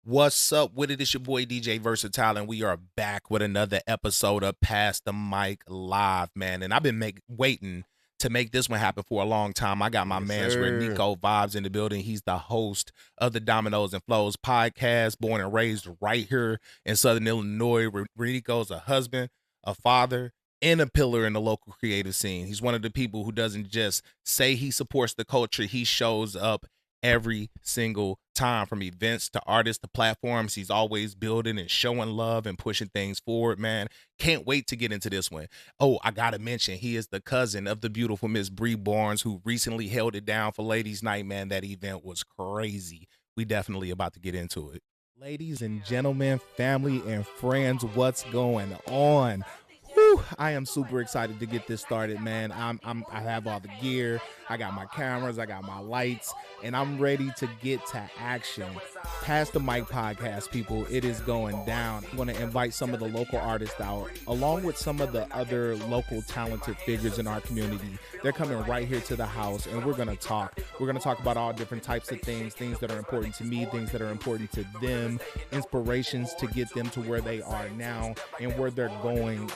What's up with it? It's your boy DJ Versityle, and we are back with another episode of Pass the Mic Live, man. And I've been waiting to make this one happen for a long time. I got my Yes, man's sir. Renico Vibes in the building. He's the host of the Dominoes and Flows podcast, born and raised right here in Southern Illinois. Renico's a husband, a father, and a pillar in the local creative scene. He's one of the people who doesn't just say he supports the culture, he shows up every single time, from events to artists to platforms. He's always building and showing love and pushing things forward, man. Can't wait to get into this one. Oh, I gotta mention, he is the cousin of the beautiful Miss Bree Barnes, who recently held it down for Ladies Night, man. That event was crazy. We definitely about to get into it. Ladies and gentlemen, family and friends, what's going on? Whew, I am super excited to get this started, man. I have all the gear, I got my cameras, I got my lights, and I'm ready to get to action. Pass the Mic podcast, people. It is going down. I'm going to invite some of the local artists out, along with some of the other local talented figures in our community. They're coming right here to the house, and we're going to talk. We're going to talk about all different types of things that are important to me, things that are important to them, inspirations to get them to where they are now and where they're going,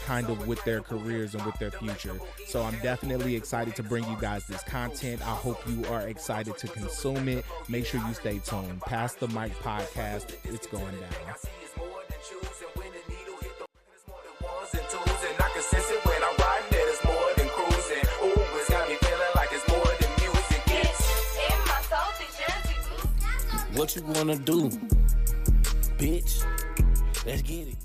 kind of with their careers and with their future. So I'm definitely excited to bring you guys this content. I hope you are excited to consume it. Make sure you stay tuned. Pass the Mic podcast. It's going down. What you wanna do, bitch? Let's get it.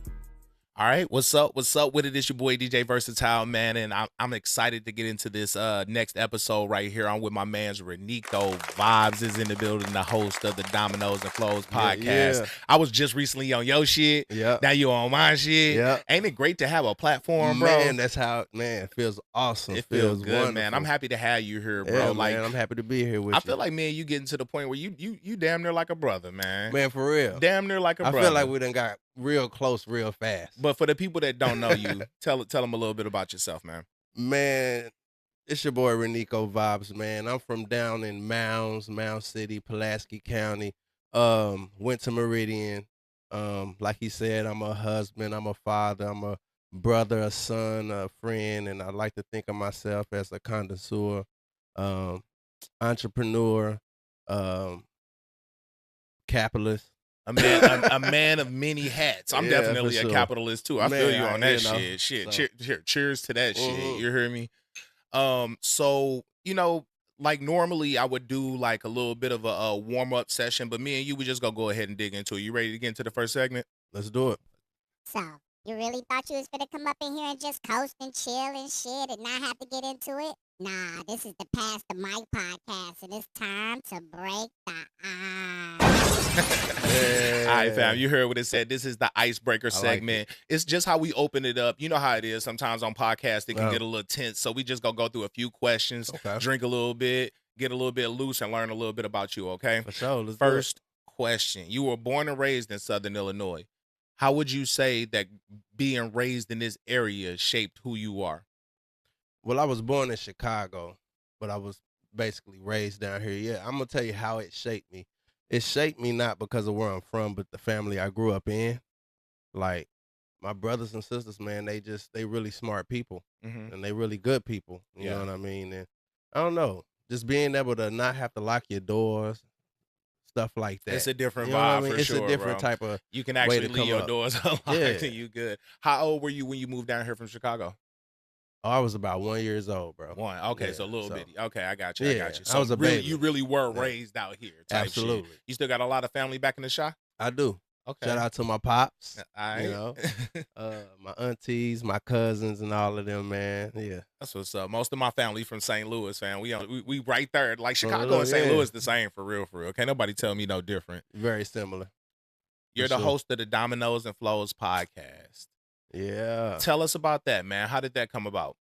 All right, what's up? What's up with it? It's your boy DJ Versityle, man, and I'm excited to get into this next episode right here. I'm with my man's Renico Vibes is in the building, the host of the Dominoes and Flows podcast. Yeah. I was just recently on your shit. Yeah. Now you on my shit. Yeah. Ain't it great to have a platform, bro? Man, that's how. Man, it feels awesome. It feels good, wonderful. man. I'm happy to have you here, bro. Yeah, Like, man, I'm happy to be here with you. I feel like, man, you getting to the point where you damn near like a brother, man. Man, for real. Damn near like a brother. I feel like we done got real close real fast. But for the people that don't know you, tell them a little bit about yourself, man. Man, it's your boy Renico Vibes, man. I'm from down in Mound City, Pulaski County. Went to Meridian. Like he said, I'm a husband, I'm a father, I'm a brother, a son, a friend, and I like to think of myself as a connoisseur, entrepreneur, capitalist. A man of many hats. I'm Yeah, definitely for a sure. capitalist too. I Man, feel you on that you know, shit. so. Cheers to that shit. Mhm. You hear me? So like normally I would do like a little bit of a warm up session, but me and you, we just gonna go ahead and dig into it. You ready to get into the first segment? Let's do it. So, you really thought you was finna come up in here and just coast and chill and shit and not have to get into it? Nah, this is the Pass the Mic podcast, and it's time to break the ice. All right, fam. You heard what it said. This is the icebreaker like segment. It's just how we open it up. You know how it is. Sometimes on podcasts it can Yeah. get a little tense. So we just gonna go through a few questions, Okay. drink a little bit, get a little bit loose, and learn a little bit about you. Okay. For sure. Let's do it. First question: you were born and raised in Southern Illinois. How would you say that being raised in this area shaped who you are? Well, I was born in Chicago, but I was basically raised down here. Yeah, I'm gonna tell you how it shaped me. It shaped me not because of where I'm from, but the family I grew up in. Like my brothers and sisters, man, they really smart people Mm-hmm. and they really good people. You Yeah. know what I mean? And I don't know, just being able to not have to lock your doors, stuff like that. It's a different You know what I vibe mean? for It's sure, a different bro. type of. You can way actually to leave come your up. doors unlocked Yeah. and you good. How old were you when you moved down here from Chicago? Oh, I was about 1 year old, bro. One. Okay, Yeah, so a little so- bitty. Okay, I got you. Yeah, I got you. I So was a really, baby. you really were Yeah. raised out here. Type Absolutely. Shit. You still got a lot of family back in the shop? I do. Okay. Shout out to my pops. All right. You know, my aunties, my cousins, and all of them, man. Yeah. That's what's up. Most of my family from St. Louis, fam. We right there. Like Chicago look, and St. yeah. Louis the same for real, for real. Can't nobody tell me no different. Very similar. You're For the sure. host of the Dominoes and Flows podcast. Yeah. Tell us about that, man. How did that come about?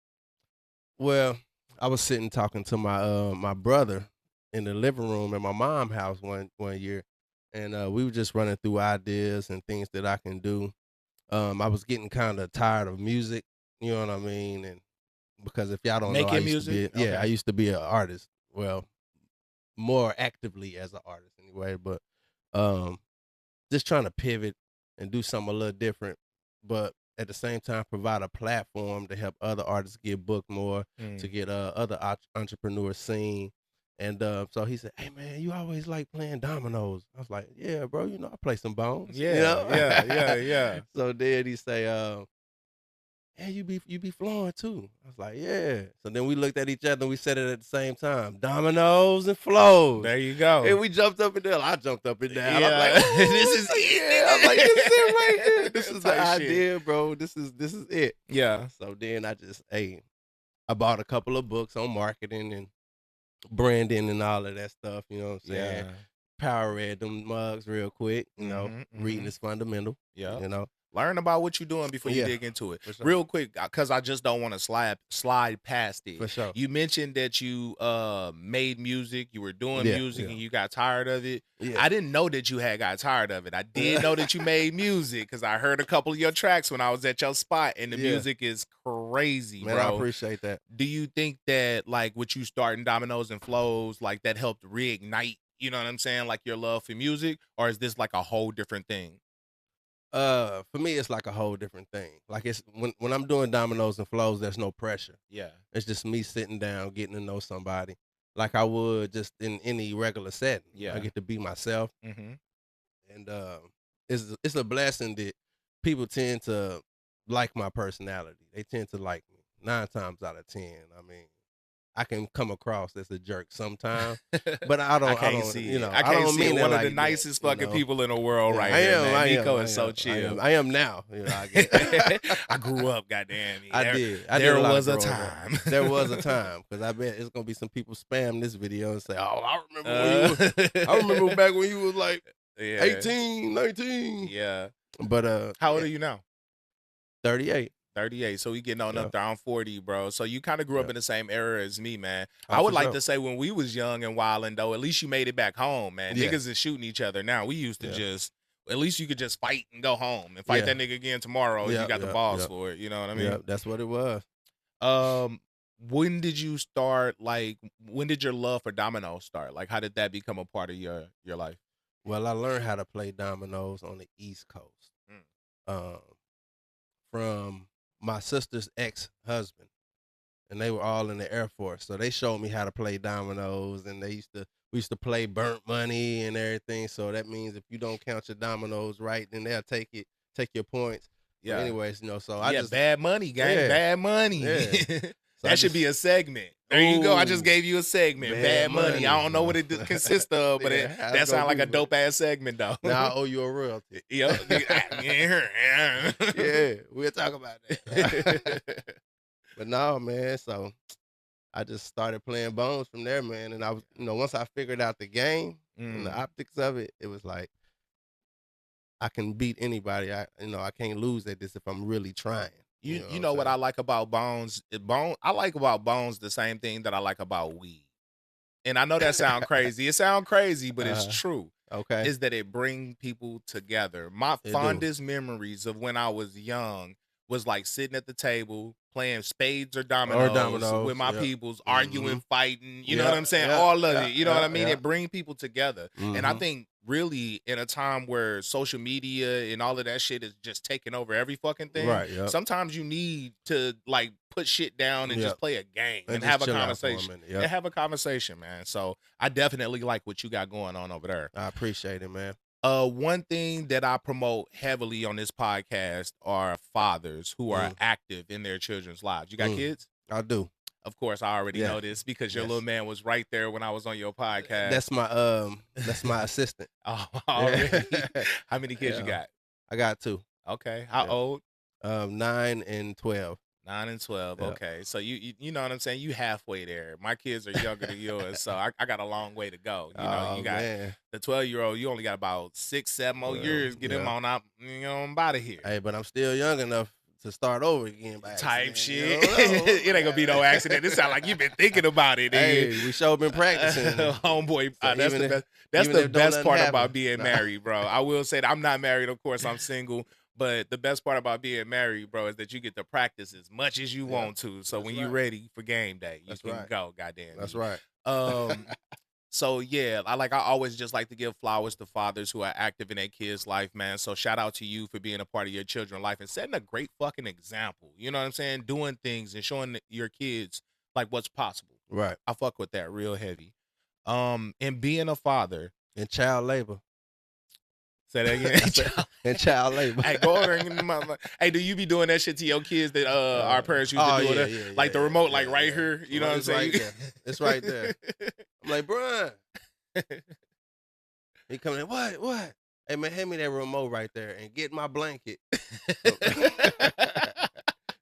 Well, I was sitting talking to my brother in the living room at my mom's house one year, and we were just running through ideas and things that I can do. I was getting kind of tired of music, you know what I mean, and because if y'all don't know, I Making used to music? be, yeah, Okay. I used to be an artist. Well, more actively as an artist anyway, but just trying to pivot and do something a little different, but at the same time provide a platform to help other artists get booked more, to get other entrepreneurs seen. And so he said, "Hey man, you always like playing dominoes." I was like, "Yeah, bro, you know I play some bones." You Yeah, know? yeah. So then he say, "Yeah, you be flowing too." I was like, "Yeah." So then we looked at each other and we said it at the same time: dominoes and flows. There you go. And we jumped up and down. I jumped up and down. I'm like, Yeah. this is it. I'm like, this is it right here. This is the Type shit. idea, bro. This is it. Yeah. So then I bought a couple of books on marketing and branding and all of that stuff. You know what I'm saying? Yeah. Power read them mugs real quick. You know, reading is fundamental. Yeah. You know, Learn about what you're doing before you Yeah, dig into it. for sure. Real quick, because I just don't want to slide past it. For sure. You mentioned that you made music, you were doing Yeah, music, yeah. and you got tired of it. Yeah. I didn't know that you had got tired of it. I did know that you made music because I heard a couple of your tracks when I was at your spot, and the Yeah. music is crazy, Man, bro. I appreciate that. Do you think that like with you starting Dominoes and Flows, like that helped reignite, you know what I'm saying, like your love for music, or is this like a whole different thing? For me, it's like a whole different thing. Like it's when I'm doing dominoes and flows, there's no pressure. Yeah. It's just me sitting down, getting to know somebody, like I would just in any regular setting. Yeah. I get to be myself, Mm-hmm. and it's a blessing that people tend to like my personality. They tend to like me 9 times out of 10. I mean, I can come across as a jerk sometimes, but I don't can't see you it. know, I can't don't see mean it. it One of like the that, nicest you fucking know? people in the world, Yeah, right I here, am, man. I Nico am, is I so am, chill. I am now. You know, I get I grew up, goddamn. I There- did. there did a lot was of a growing up. time. There was a time, because I bet it's gonna be some people spam this video and say, "Oh, I remember when you was, I remember back when you was like yeah. 18, 19." Yeah. But How old are you now? 38. 38. So we getting on Yeah. up there. I'm 40, bro. So you kind of grew up Yeah. in the same era as me, man. Oh, I would for like sure. to say when we was young and wilding, though, at least you made it back home, man. Yeah. Niggas is shooting each other now. We used to Yeah. just, at least you could just fight and go home and fight Yeah. that nigga again tomorrow if Yeah, you got the yeah, balls yeah. for it. You know what I mean? Yeah, that's what it was. When did you start, like, when did your love for dominoes start? Like, how did that become a part of your life? Well, I learned how to play dominoes on the East Coast. Um, from my sister's ex-husband, and they were all in the Air Force, so they showed me how to play dominoes, and we used to play burnt money and everything. So that means if you don't count your dominoes right, then they'll take your points. Yeah. But anyways, so I just bad money, gang. Yeah. Bad money. Yeah. So That should be a segment. There you go. I just Ooh, gave you a segment. Bad, bad money. I money. don't know what it consists of, but Yeah, how's that it sounds gonna like be, a dope ass segment, though. now I owe you a royalty. Yo, Yeah, we'll talk about that. But no, man. So I just started playing bones from there, man. And I was, once I figured out the game and the optics of it, it was like I can beat anybody. I can't lose at this if I'm really trying. You know what I like about Bones? I like about Bones the same thing that I like about weed. And I know that sounds crazy. It sounds crazy, but it's true. Okay. Is that it bring people together. My fondest memories of when I was young was like sitting at the table playing spades or dominoes, with my peoples, arguing, fighting, you know what I'm saying? All of it, you know what I mean? It bring people together. And I think really in a time where social media and all of that shit is just taking over every fucking thing, Right, yep. sometimes you need to like put shit down and just play a game and just have a chill out for a conversation. minute, yep. And have a conversation, man. So I definitely like what you got going on over there. I appreciate it, man. One thing that I promote heavily on this podcast are fathers who are active in their children's lives. You got kids? I do. Of course, I already know this because your little man was right there when I was on your podcast. That's my assistant. Oh, already? How many kids you got? I got 2. Okay. How old? 9 and 12. 9 and 12. Yeah. Okay. So you know what I'm saying? You halfway there. My kids are younger than yours, so I got a long way to go. You know, you got the 12-year-old, you only got about 6, 7 more years. Get him on out, I'm out of here. Hey, but I'm still young enough to start over again by Type accident, shit. It ain't gonna be no accident. It sound like you've been thinking about it. Hey, we sure been practicing. Homeboy, So that's even the if- best. That's even the if don't best nothing part happen. about being married, bro. I will say that I'm not married, of course. I'm single. But the best part about being married, bro, is that you get to practice as much as you want to. So when you're ready for game day, you can go. Goddamn. That's right. So yeah, I always just like to give flowers to fathers who are active in their kids' life, man. So shout out to you for being a part of your children's life and setting a great fucking example. You know what I'm saying? Doing things and showing your kids like what's possible. Right. I fuck with that real heavy. And being a father. And child labor. Say that again. And child labor. Hey, go over and hey, do you be doing that shit to your kids that our parents used to do? Yeah, like the remote, like right here. You know what I'm saying? Right there. It's right there. I'm like, Brian. He coming in. What? Hey man, hand me that remote right there and get my blanket.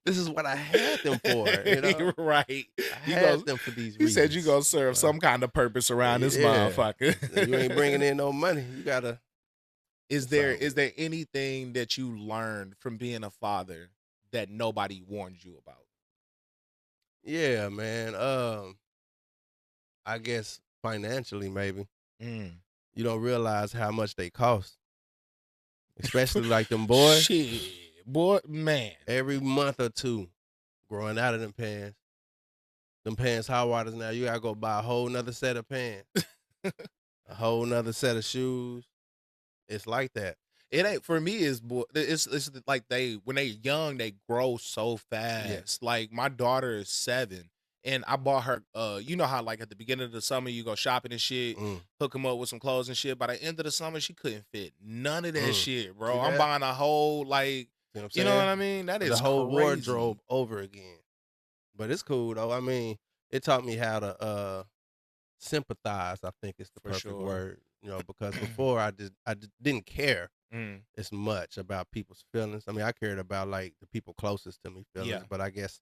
This is what I had them for, you know? Right. I had them for these reasons. He said you gonna serve some kind of purpose around this motherfucker. You ain't bringing in no money. You gotta. Is there anything that you learned from being a father that nobody warned you about? Yeah, man. I guess financially, maybe. You don't realize how much they cost. Especially like them boys. Shit, boy, man. Every month or two, growing out of them pants. Them pants hot waters now. You gotta go buy a whole nother set of pants. A whole nother set of shoes. It's like that. It ain't for me. It's like when they young, they grow so fast. Yes. Like my daughter is 7, and I bought her. You know how like at the beginning of the summer you go shopping and shit, hook them up with some clothes and shit. By the end of the summer, she couldn't fit none of that shit, bro. See I'm that? buying a whole like, you know what I mean? That is the whole crazy. wardrobe over again. But it's cool though. I mean, it taught me how to sympathize. I think is the perfect word. You know, because before I didn't care as much about people's feelings. I mean, I cared about like the people closest to me feelings, but I guess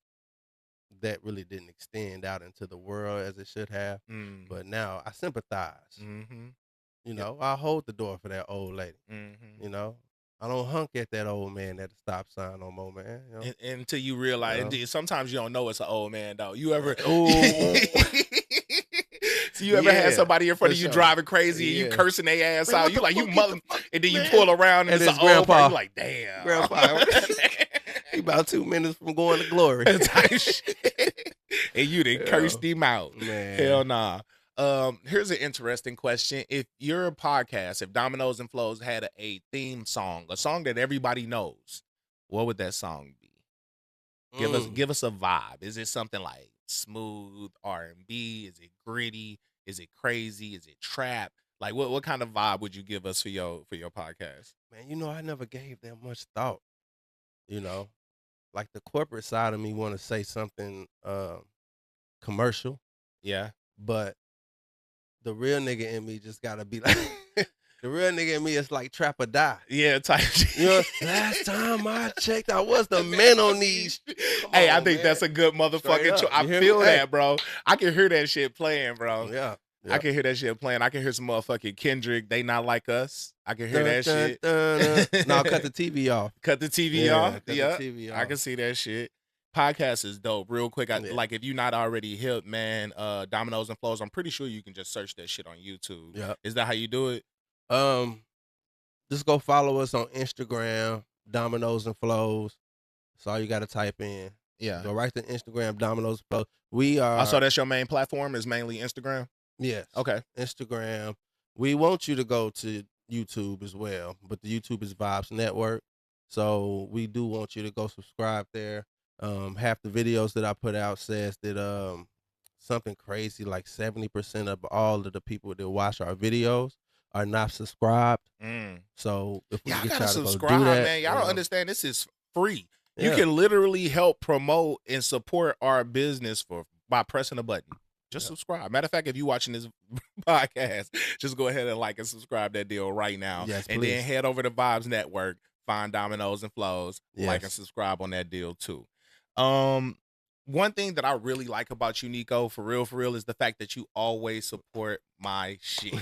that really didn't extend out into the world as it should have. But now I sympathize. You know, I hold the door for that old lady. You know, I don't hunk at that old man at the stop sign no more, man. You know? And until you realize, and sometimes you don't know it's an old man though. You ever? So you ever had somebody in front of you driving crazy and you cursing their ass out? You like, you mother, and then you pull around and it's an old person. You like, damn. Grandpa. He about 2 minutes from going to glory. And you done cursed him out. Man. Hell nah. Here's an interesting question. If your podcast, if Dominoes and Flows had a theme song, a song that everybody knows, what would that song be? Give us a vibe. Is it something like smooth R&B? Is it gritty? Is it crazy? Is it trap? Like what kind of vibe would you give us for your podcast? Man, you know, I never gave that much thought. You know, like the corporate side of me want to say something commercial. Yeah. But the real nigga in me just gotta be like the real nigga in me is like trap or die. Yeah, type shit. You know, last time I checked, I was the man on these. Hey, I think that's a good motherfucking choice. I feel that, bro. I can hear that shit playing, bro. Yeah. I can hear that shit playing. I can hear some motherfucking Kendrick, They Not Like Us. I can hear that shit. No, cut the TV off. Cut the TV off? Cut the TV off. I can see that shit. Podcast is dope. Real quick, like if you're not already hip, man, Dominoes and Flows, I'm pretty sure you can just search that shit on YouTube. Yeah. Is that how you do it? Just go follow us on Instagram, Dominoes and Flows. That's all you got to type in. Yeah. Go right to Instagram, Dominoes and Flows. We are. So that's your main platform is mainly Instagram? Yes. Okay. Instagram. We want you to go to YouTube as well, but the YouTube is Vibes Network. So we do want you to go subscribe there. Half the videos that I put out says that something crazy like 70% of all of the people that watch our videos are not subscribed. So if we y'all get gotta y'all to subscribe, go do that, man. Y'all don't understand. This is free. Yeah. You can literally help promote and support our business by pressing a button. Just subscribe. Matter of fact, if you're watching this podcast, just go ahead and like and subscribe that deal right now. Yes, and please. then head over to Vibes Network, find Dominoes and Flows, like and subscribe on that deal too. One thing that I really like about you, Nico, for real, is the fact that you always support my shit.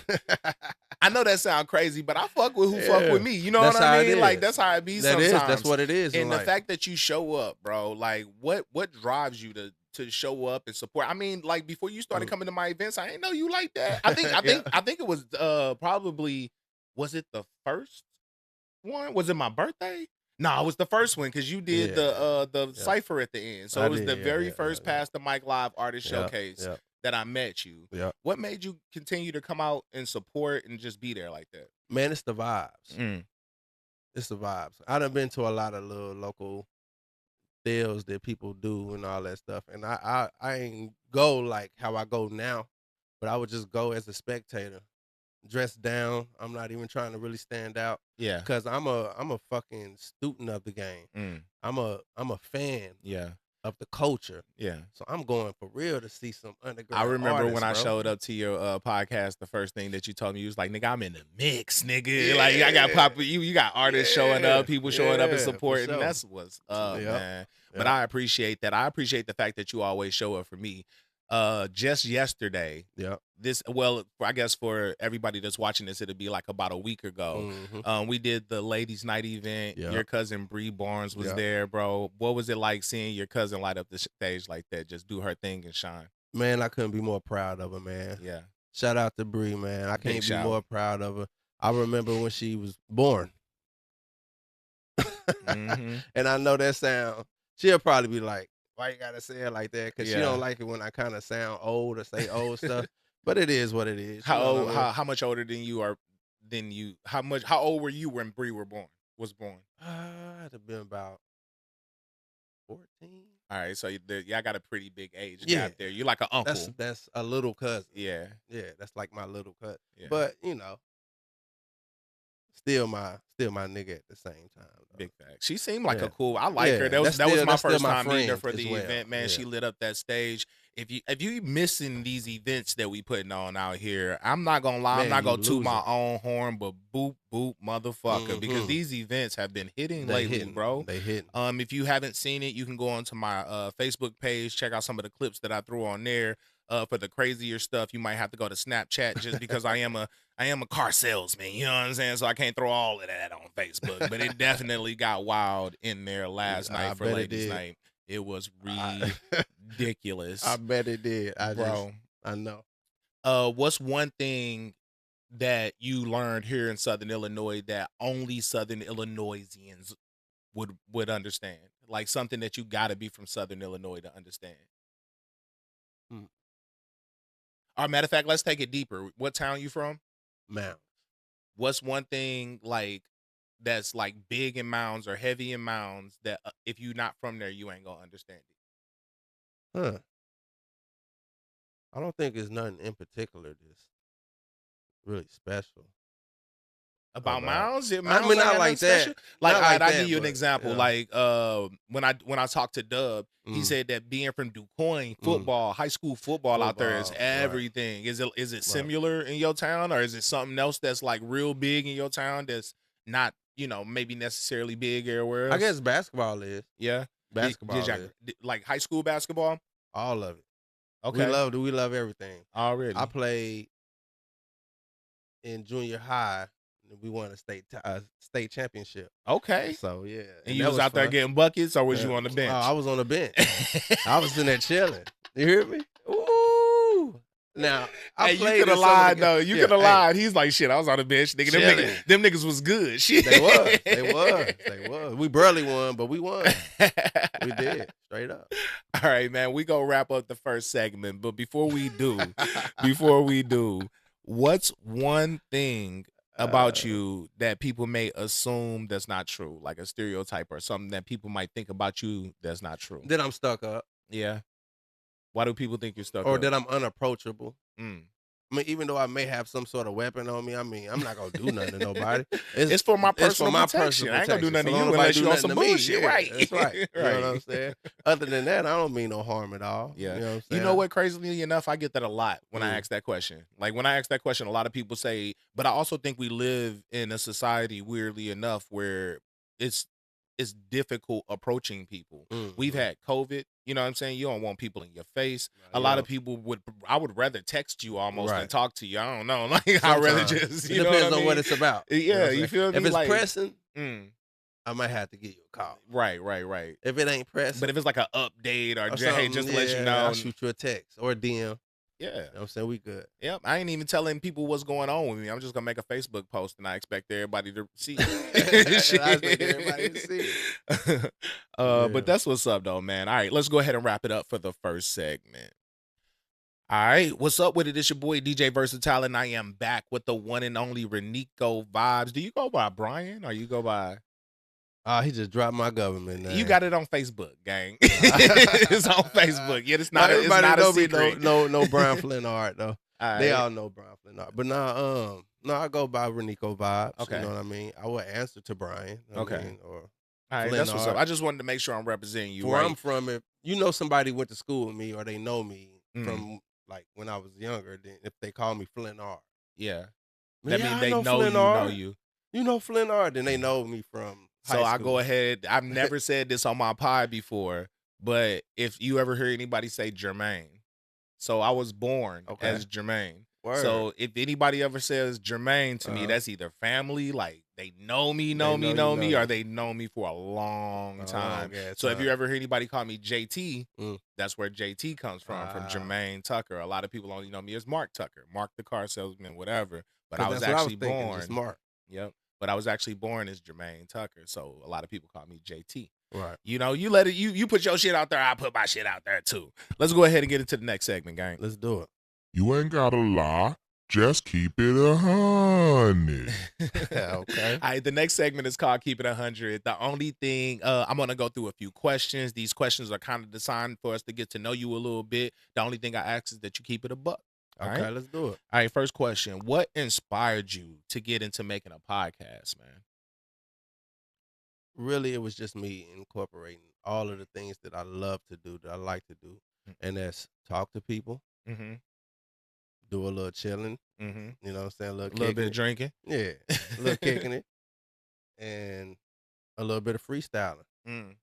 I know that sounds crazy, but I fuck with who fuck with me. You know what I mean? Like that's how it be sometimes. That's what it is. And the fact that you show up, bro, like what drives you to show up and support? I mean, like before you started coming to my events, I didn't know you like that. I think it was probably, was it the first one? Was it my birthday? No, it was the first one because you did the cipher at the end. So it was the very first Pass the Mic Live Artist Showcase that I met you. Yeah. What made you continue to come out and support and just be there like that? Man, it's the vibes. It's the vibes. I done been to a lot of little local deals that people do and all that stuff. And I ain't go like how I go now, but I would just go as a spectator, dressed down. I'm not even trying to really stand out. Yeah. Because I'm a fucking student of the game. I'm a fan of the culture. Yeah. So I'm going for real to see some underground. I remember artists, when I bro. showed up to your podcast, the first thing that you told me, you was like, nigga, I'm in the mix, nigga. Like, I got pop, you got artists showing up, people showing up and supporting. sure. That's what's up, man. But Yep. I appreciate that. I appreciate the fact that you always show up for me. Just yesterday, I guess for everybody that's watching this, it'll be like about a week ago. We did the ladies' night event. Your cousin Bree Barnes was there, bro. What was it like seeing your cousin light up the stage like that, just do her thing and shine? Man, I couldn't be more proud of her, man. Yeah. Shout out to Bree, man. I can't be shout. more proud of her. I remember when she was born. And I know that sound, she'll probably be like, why you gotta say it like that? Because she don't like it when I kind of sound old or say old stuff. But it is what it is. How old? How much older than you are? How old were you when Bree was born? I'd have been about 14. All right, so y'all got a pretty big age gap there. You're like an uncle. That's a little cousin. Yeah, that's like my little cousin. Yeah. But still my nigga at the same time. Though. Big fact. She seemed like a cool. I like her. That was my first time meeting her for the event. Man, she lit up that stage. If you missing these events that we putting on out here, I'm not gonna lie. I'm not gonna toot my own horn, but boop boop motherfucker, because these events have been hitting lately, bro. They hitting. If you haven't seen it, you can go onto my Facebook page, check out some of the clips that I threw on there. For the crazier stuff, you might have to go to Snapchat, just because I am a car salesman, you know what I'm saying? So I can't throw all of that on Facebook. But it definitely got wild in there last night for ladies' night. It was ridiculous. I bet it did. Bro. I know. What's one thing that you learned here in Southern Illinois that only Southern Illinoisians would understand? Like something that you got to be from Southern Illinois to understand. Or matter of fact, let's take it deeper. What town you from? Mounds. What's one thing like that's like big in Mounds or heavy in Mounds that if you're not from there, you ain't gonna understand it? I don't think it's nothing in particular that's really special. About Mounds? I mean, not like that. Special? Like, I'll give you an example. Yeah. Like, when I talked to Dub, he said that being from DuQuoin, football, high school football out there is everything. Right. Is it similar in your town, or is it something else that's like real big in your town that's not, maybe necessarily big everywhere else? I guess basketball is. Yeah, basketball like high school basketball. All of it. Okay, we love everything already. I played in junior high. We won a state championship. Okay. So, yeah. And you was out there getting buckets, or was you on the bench? I was on the bench. I was in there chilling. You hear me? Ooh. Now, you could have lied, though. You could have lied. He's like, shit, I was on the bench. Nigga, them niggas was good. Shit. They was. We barely won, but we won. We did. Straight up. All right, man. We gonna wrap up the first segment. But before we do, what's one thing about you that people may assume that's not true, like a stereotype or something that people might think about you that's not true? That I'm stuck up. Yeah. Why do people think you're stuck or up? That I'm unapproachable. I mean, even though I may have some sort of weapon on me, I mean, I'm not gonna do nothing to nobody. It's for my personal protection. I ain't gonna do nothing to you unless you on some bullshit. Yeah, right. That's right. You know what I'm saying? Other than that, I don't mean no harm at all. Yeah. You know what I'm saying? You know what, crazily enough, I get that a lot when I ask that question. Like, when I ask that question, a lot of people say, but I also think we live in a society, weirdly enough, where it's difficult approaching people. We've had COVID, you know what I'm saying? You don't want people in your face. A lot of people I would rather text you almost than talk to you. I don't know. Like, I'd rather just, it depends on what it's about. Yeah, you feel me? If it's like, pressing, I might have to give you a call. Right. If it ain't pressing. But if it's like an update or hey, just to let you know. I'll shoot you a text or a DM. Yeah. You know what I'm saying? We good. Yep. I ain't even telling people what's going on with me. I'm just going to make a Facebook post and I expect everybody to see it. I expect everybody to see it. But that's what's up, though, man. All right, let's go ahead and wrap it up for the first segment. All right, what's up with it? It's your boy DJ Versityle, and I am back with the one and only Renico Vibes. Do you go by Brian or you go by? He just dropped my government name. You got it on Facebook, gang. It's on Facebook. Yeah, it's not. It's Everybody not a know me. secret. No Brian Flintard though. All They right. all know Brian Flintard. But no, I go by Renico Vibes. Okay. You know what I mean? I would answer to Brian. Okay. Or All right, that's what's up. Flintard. I just wanted to make sure I'm representing you. Where Right? I'm from, if you know somebody went to school with me or they know me Mm. from like when I was younger, then if they call me Flintard, Yeah, yeah, that means I they know Flintard. you know you. You know Flintard, then they know me from So high I school. go ahead. I've never said this on my pod before, but if you ever hear anybody say Jermaine, so I was born Okay. as Jermaine. Word. So if anybody ever says Jermaine to me, Uh-huh. that's either family, like they know me, know you know or you. they know me for a long time. long-ass So if you time. ever hear anybody call me JT, Mm. that's where JT comes from Wow. Jermaine Tucker. A lot of people only know me as Mark Tucker, Mark the car salesman, whatever. But I 'Cause was that's what actually thinking, born. just Mark. Yep. But I was actually born as Jermaine Tucker. So a lot of people call me JT. Right. You know, you let it, you put your shit out there, I put my shit out there too. Let's go ahead and get into the next segment, gang. Let's do it. You ain't gotta lie. Just keep it 100. Okay. All right, the next segment is called Keep It 100. The only thing, I'm going to go through a few questions. These questions are kind of designed for us to get to know you a little bit. The only thing I ask is that you keep it a buck. All Okay, right? let's do it. All right, first question. What inspired you to get into making a podcast, man? Really, it was just me incorporating all of the things that I love to do, that I like to do, and that's talk to people, Mm-hmm. do a little chilling. Mm-hmm. You know what I'm saying? A little bit of drinking. Yeah, a little kicking it, and a little bit of freestyling. Mm.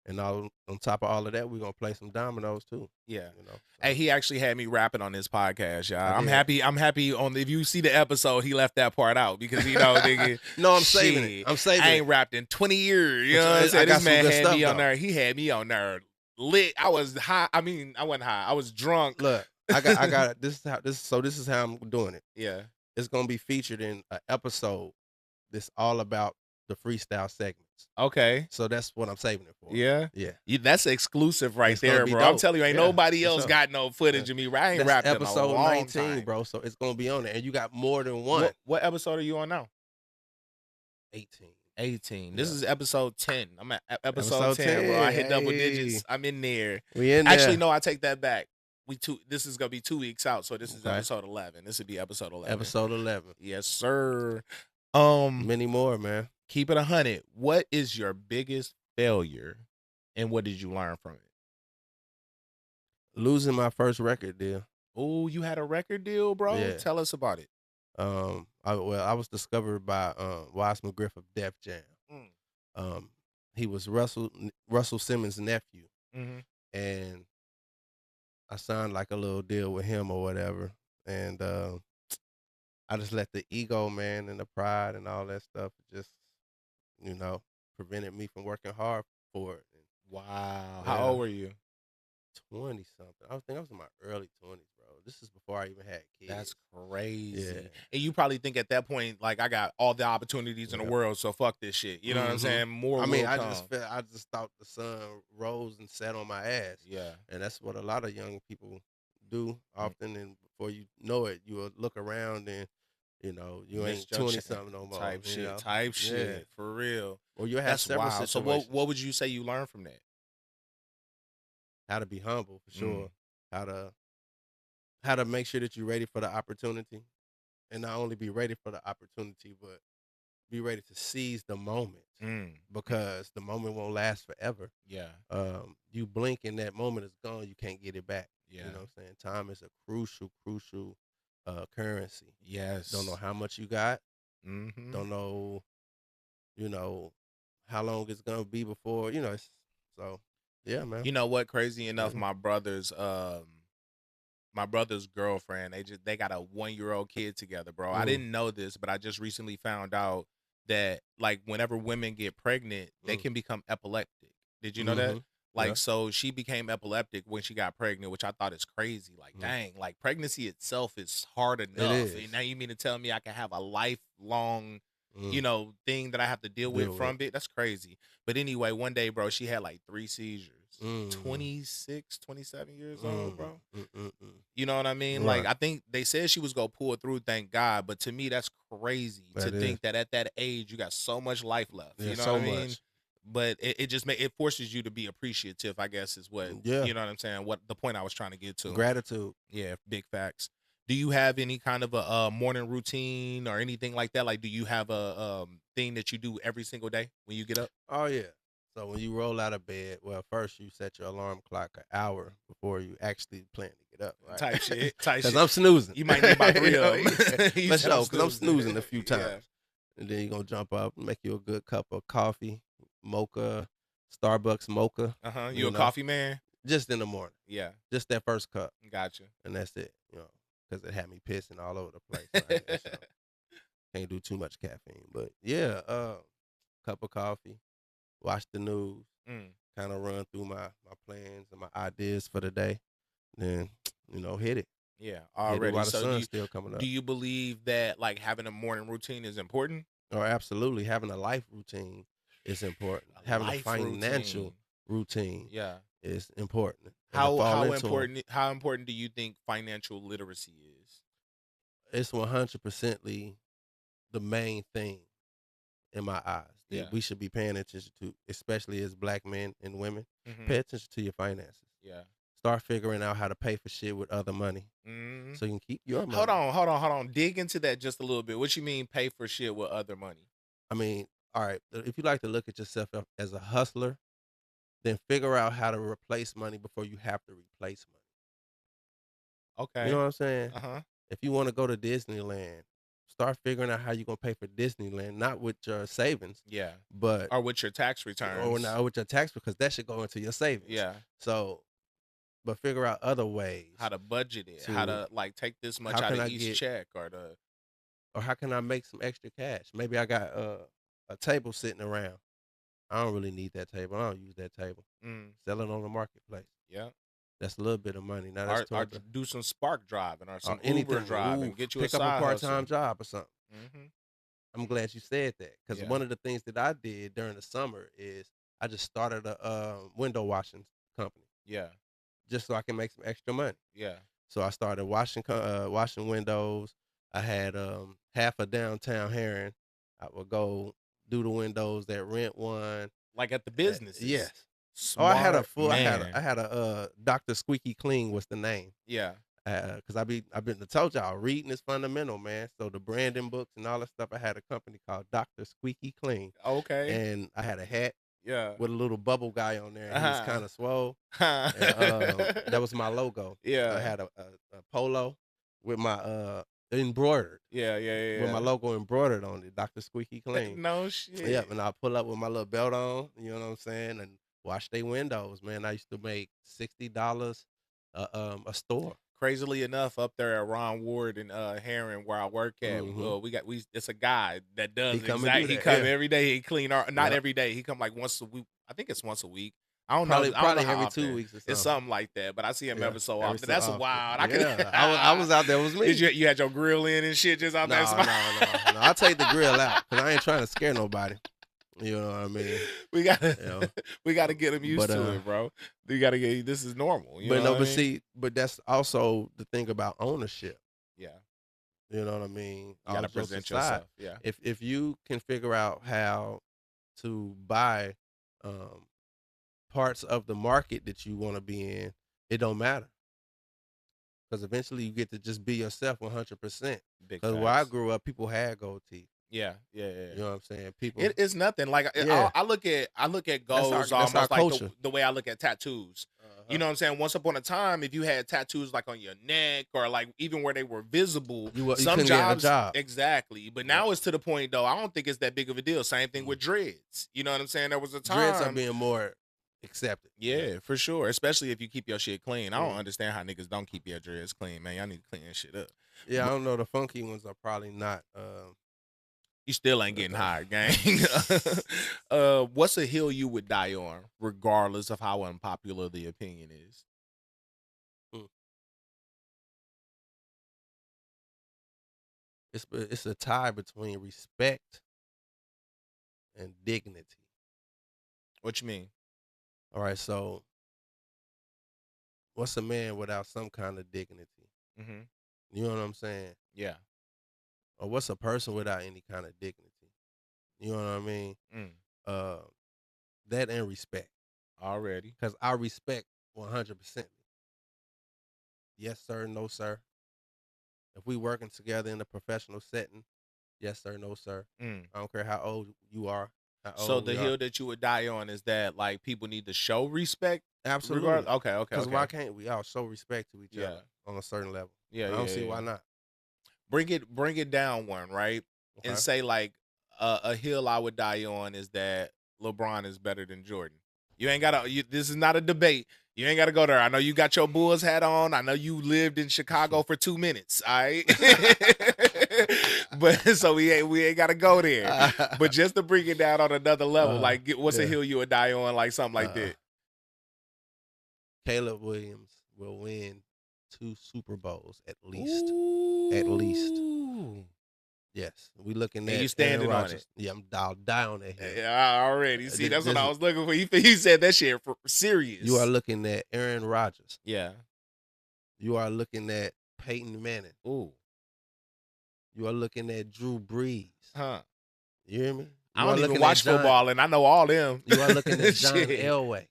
And on top of all of that, we're gonna play some dominoes too. Yeah. You know. So, Hey, he actually had me rapping on this podcast, y'all. I I'm did. happy. I'm happy on if you see the episode, he left that part out because nigga. no, I'm saving shit, it. I'm saving I it. ain't rapped in 20 years. You But know what I'm I saying? got This some man good had stuff, me on though. there. He had me on there lit. I was high. I mean, I wasn't high. I was drunk. Look, I got this is how I'm doing it. Yeah. It's gonna be featured in an episode that's all about the freestyle segments. Okay. So that's what I'm saving it for. Yeah. Yeah. That's exclusive right It's gonna there, be bro. I'm dope. telling you, ain't Yeah, nobody for else sure. got no footage of me. I ain't That's rapped episode in a long 19, time. bro. So it's gonna be on there, and you got more than one. What episode are you on now? 18. 18. This Yeah. is episode 10. I'm at episode Episode 10, bro. I hit double hey. digits. I'm in there. We in there. Actually, no, I take that back. This is gonna be 2 weeks out, so this is Okay. episode 11. This would be episode 11. Episode 11. Yes, sir. Many more, man. Keep it 100. What is your biggest failure, and what did you learn from it? Losing my first record deal. Oh, you had a record deal, bro. Yeah. Tell us about it. I was discovered by Wise McGriff of Def Jam. Mm. He was Russell Simmons' nephew, Mm-hmm. and I signed like a little deal with him or whatever, and I just let the ego, man, and the pride and all that stuff just, prevented me from working hard for it. Wow. Yeah. How old were you? 20 something. I think I was in my early 20s, bro. This is before I even had kids. That's crazy. Yeah. And you probably think at that point, like, I got all the opportunities in the Yeah. world, so fuck this shit. You know what I'm Mhm. saying? More. I mean, will I come. just thought the sun rose and set on my ass. Yeah. And that's what a lot of young people do often. And before you know it, you will look around and, you Missed ain't your 20 chance. something no more. Type you shit. know? Type shit. Yeah. For real. Or you have That's several wild. So situations. what would you say you learned from that? How to be humble, for sure. How to make sure that you're ready for the opportunity. And not only be ready for the opportunity, but be ready to seize the moment. Because the moment won't last forever. Yeah. You blink and that moment is gone. You can't get it back. Yeah. You know what I'm saying? Time is a crucial currency. Yes. Don't know how much you got. Mm-hmm. Don't know, how long it's gonna be before, so yeah, man. You know what? Crazy enough, Mhm. my brother's girlfriend, they got a 1-year-old kid together, bro. I Mm. didn't know this, but I just recently found out that like whenever women get pregnant, they Mm. can become epileptic. Did you know that? Mhm. Like, Yeah. so she became epileptic when she got pregnant, which I thought is crazy. Like, Mm. dang, like pregnancy itself is hard enough. is. And now you mean to tell me I can have a lifelong, Mm. thing that I have to deal Deal with from it? That's crazy. But anyway, one day, bro, she had like 3 seizures. Mm. 26, 27 years old, bro. Mm. You know what I mean? Right. Like, I think they said she was going to pull through, thank God. But to me, that's crazy to That think is. that at that age, you got so much life left. Yeah, You know so what I mean? much. But it just it forces you to be appreciative, I guess, is what, Yeah. you know what I'm saying? What the point I was trying to get to. Gratitude. Yeah, big facts. Do you have any kind of a morning routine or anything like that? Like, do you have a thing that you do every single day when you get up? Oh yeah. So when you roll out of bed, well, first you set your alarm clock an hour before you actually plan to get up, right? Type shit. Type Because shit. I'm snoozing. You might need about 3 You know, of them. yeah. For sure, because I'm snoozing a few times. Yeah. And then you're going to jump up and make you a good cup of coffee, mocha, Starbucks mocha. You a coffee man? Just in the morning. Yeah. Just that first cup. Gotcha. And that's it, because it had me pissing all over the place. Right? So can't do too much caffeine. But yeah, cup of coffee, watch the news, kind of run through my plans and my ideas for the day. Then, hit it. Yeah, Hit it already. while the So sun's still coming up. do you believe that like having a morning routine is important? Oh, absolutely. Having a life routine is important. Having a life financial routine Yeah. is important. And to How fall into 'em, important do you think financial literacy is? it's 100% the main thing in my eyes that Yeah. we should be paying attention to, especially as black men and women. Mhm. Pay attention to your finances. Yeah. Start figuring out how to pay for shit with other money Mhm. so you can keep your money. Hold on. Dig into that just a little bit. What you mean pay for shit with other money? I mean, all right, if you like to look at yourself as a hustler, then figure out how to replace money before you have to replace money. Okay. You know what I'm saying? Uh-huh. If you want to go to Disneyland, start figuring out how you're going to pay for Disneyland, not with your savings, Yeah. but Or with your tax returns. or not with your tax, because that should go into your savings. Yeah. So, but figure out other ways. How to budget it. How to like take this much how out can of I each get- check or the Or how can I make some extra cash? Maybe I got a table sitting around. I don't really need that table. I don't use that table. Sell it on the marketplace. Yeah. That's a little bit of money. Now Or, that's or toward the, do some spark driving or some anything. Uber driving. Ooh, Get you pick a up side a part-time hustle. job or something. Mm-hmm. I'm glad you said that, because Yeah. one of the things that I did during the summer is I just started a window washing company Yeah. just so I can make some extra money. Yeah. So I started washing windows. I had half a downtown Heron. I would go do the windows that rent one. Like at the businesses. Yes. Smart I had a full. man. I had a Dr. Squeaky Clean was the name. Yeah. Because I've been I told y'all reading is fundamental, man. So the branding books and all that stuff. I had a company called Dr. Squeaky Clean, Okay. and I had a hat Yeah. with a little bubble guy on there. And he was kind of swole. and, That was my logo. Yeah. I had a polo with my embroidered. Yeah. With my logo embroidered on it, Dr. Squeaky Clean. No shit. Yeah, and I pull up with my little belt on, you know what I'm saying, and wash their windows, man. I used to make $60 a store. Crazily enough, up there at Ron Ward and Heron, where I work at, it's a guy that does He come and do exactly. He that, come yeah. every day. He clean our not Yep. every day. He come like once a week. I think it's once a week. I don't Probably know. I don't know how every often. 2 weeks or something. It's something like that. But I see him Yeah, ever so every often. so That's often. wild. Yeah, I was out there. It was me. You had your grill in and shit just out No, there? no. I'll take the grill out because I ain't trying to scare nobody. You know what I mean? We gotta, You know? we gotta get him used But, to it, bro. You gotta get. This is normal. You But know no, what but I mean? see, but that's also the thing about ownership. Yeah, You know what I mean? you gotta All jokes present aside, yourself. Yeah, if you can figure out how to buy parts of the market that you want to be in, it don't matter. Because eventually you get to just be yourself 100%. big. Because where I facts. grew up, people had gold teeth. Yeah. You know what I'm saying? People. It is nothing. Like Yeah. I look at goals that's almost our like culture. the way I look at tattoos. You know what I'm saying? Once upon a time, if you had tattoos like on your neck or like even where they were visible, You some couldn't get a jobs job. exactly. But now it's to the point though. I don't think it's that big of a deal. Same thing with dreads. You know what I'm saying? There was a time. Dreads are being more accepted. Yeah, for sure. Especially if you keep your shit clean. I don't Mhm. understand how niggas don't keep your dreads clean, man. Y'all need to clean that shit up. Yeah, I don't know. The funky ones are probably not. You still ain't getting hired, gang. What's a hill you would die on, regardless of how unpopular the opinion is? It's a tie between respect and dignity. What you mean? All right, so what's a man without some kind of dignity? Mm-hmm. You know what I'm saying? Yeah. Or what's a person without any kind of dignity? You know what I mean? Mm. Uh, that and respect. Already. Because I respect 100%. Yes, sir. No, sir. If we working together in a professional setting, yes, sir. No, sir. Mm. I don't care how old you are. How So old the we hill are. that you would die on is that like people need to show respect. Absolutely. Okay. Okay. Because Okay. why can't we all show respect to each Yeah. other on a certain level? Yeah. I Yeah. don't see Yeah. why not. Bring it down one, right? And Okay. say like a hill I would die on is that LeBron is better than Jordan. You ain't gotta. This is not a debate. You ain't gotta go there. I know you got your Bulls hat on. I know you lived in Chicago for 2 minutes. All right, but so we ain't gotta go there. But just to bring it down on another level, like what's a yeah. hill you would die on, like something like that. Caleb Williams will win 2 Super Bowls at least. Ooh. At least. Yes, we looking at you standing Aaron on Rodgers. it. Yeah, I'll die on that hill. Yeah, I already see. That's what This- I was looking for. You said that shit for serious. You are looking at Aaron Rodgers. Yeah. You are looking at Peyton Manning. Ooh. You are looking at Drew Brees. Huh. You hear me? I don't even watch football, and I know all them. You are looking at John Shit. Elway.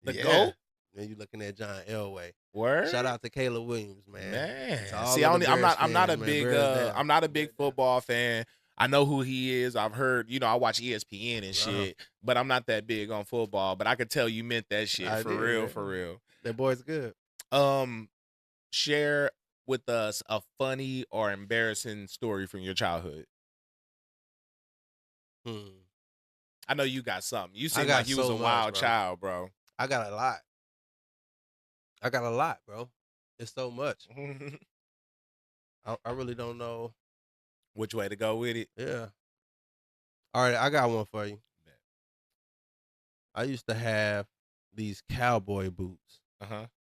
The GOAT? And you looking at John Elway. Word. Shout out to Caleb Williams, man. Man. To all See, of the I'm Bears not a fans, man. big Bears down. I'm not a big football fan. I know who he is. I've heard, I watch ESPN and shit, but I'm not that big on football. But I could tell you meant that shit for real, man. for real. That boy's good. Share with us a funny or embarrassing story from your childhood. I know you got something. You seem like you was a wild child, bro. I got a lot, bro. It's so much. I really don't know which way to go with it. Yeah. All right, I got one for you. I used to have these cowboy boots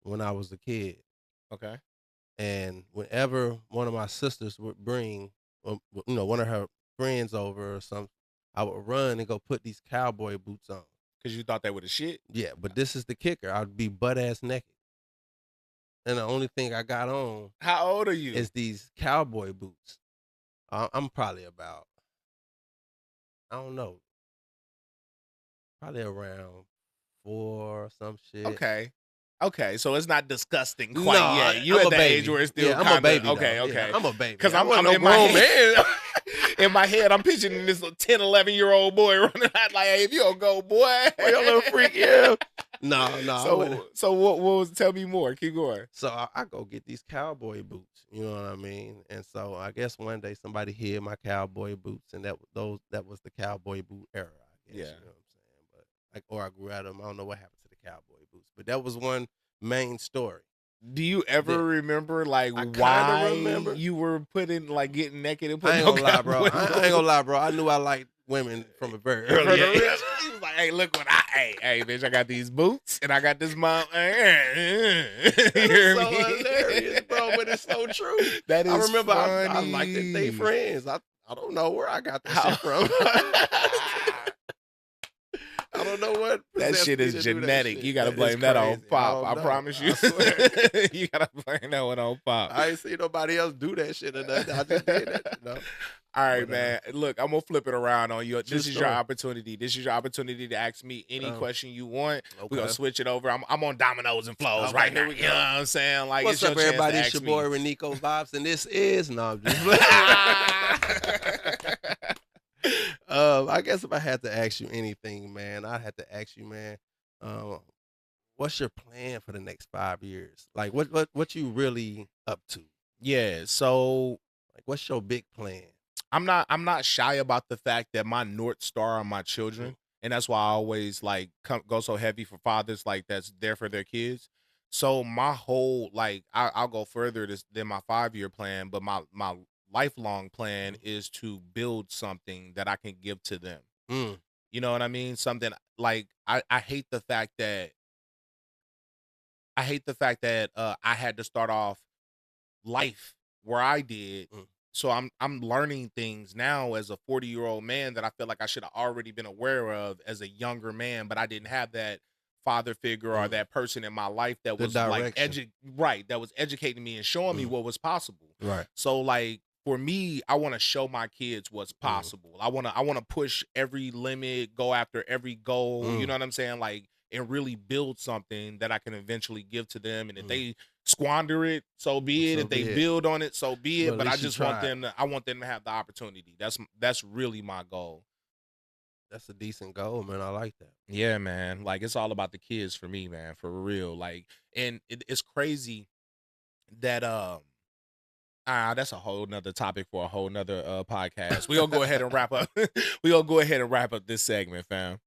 when I was a kid. Okay. And whenever one of my sisters would bring, one of her friends over or something, I would run and go put these cowboy boots on. Because you thought they were the shit? Yeah, but this is the kicker. I'd be butt-ass naked. And the only thing I got on. How old are you? Is these cowboy boots. I'm probably about, I don't know, probably around 4 or some shit. Okay, so it's not disgusting quite yet. You at the age where it's still kind of. I'm a baby. Okay. Yeah, I'm a baby. Because I'm no in my grown man. In my head, I'm picturing this 10, 11-year-old boy running out like, hey, if you don't go, boy. You little freak, yeah. No. So what was, tell me more. Keep going. So I go get these cowboy boots, you know what I mean? And so I guess one day somebody hid my cowboy boots, and that was the cowboy boot era, I guess. Yeah. You know what I'm saying? But I grew out of them. I don't know what happened to the cowboy boots. But that was one main story. Do you ever remember why you were getting naked and putting I ain't gonna lie, bro. I ain't gonna lie, bro. I knew I liked women from a very early age. He was like, hey, look what hey, bitch, I got these boots and I got this mom. You hear so me? Hilarious, bro, but it's so true. That is I remember funny. I liked that they friends. I don't know where I got that shit from. I don't know what. That shit is genetic. You gotta blame that on Pop. I promise you. You gotta blame that one on Pop. I ain't seen nobody else do that shit or nothing. I just did that, All right, man. Look, I'm gonna flip it around on you. This is your opportunity. This is your opportunity to ask me any question you want. Okay. We're gonna switch it over. I'm on dominoes and flows right now. You know what I'm saying? Like, what's it's up, your everybody? chance It's to your ask boy me. Renico Vibes, and this is I guess if I had to ask you anything, man, I'd have to ask you, man, what's your plan for the next 5 years? Like, what you really up to? Yeah. So, like, what's your big plan? I'm not shy about the fact that my North Star are my children, and that's why I always go so heavy for fathers that's there for their kids. So my whole I'll go further than my 5-year plan, but my lifelong plan is to build something that I can give to them. You know what I mean? Something I hate the fact that I had to start off life where I did. So I'm learning things now as a 40-year-old man that I feel like I should have already been aware of as a younger man, but I didn't have that father figure or that person in my life that The was like direction. that was educating me and showing me what was possible. Right. So like for me, I want to show my kids what's possible. I want to push every limit, go after every goal, you know what I'm saying? Like, and really build something that I can eventually give to them. And if they squander it, so be it. So If they be it. build on it, so be it. But But at I least you just want tried. them to, I want them to have the opportunity. That's really my goal. That's a decent goal, man. I like that. Yeah, man. Like it's all about the kids for me, man, for real. Like, and it's crazy that that's a whole nother topic for a whole nother podcast. We'll go ahead and wrap up. We'll go ahead and wrap up this segment, fam.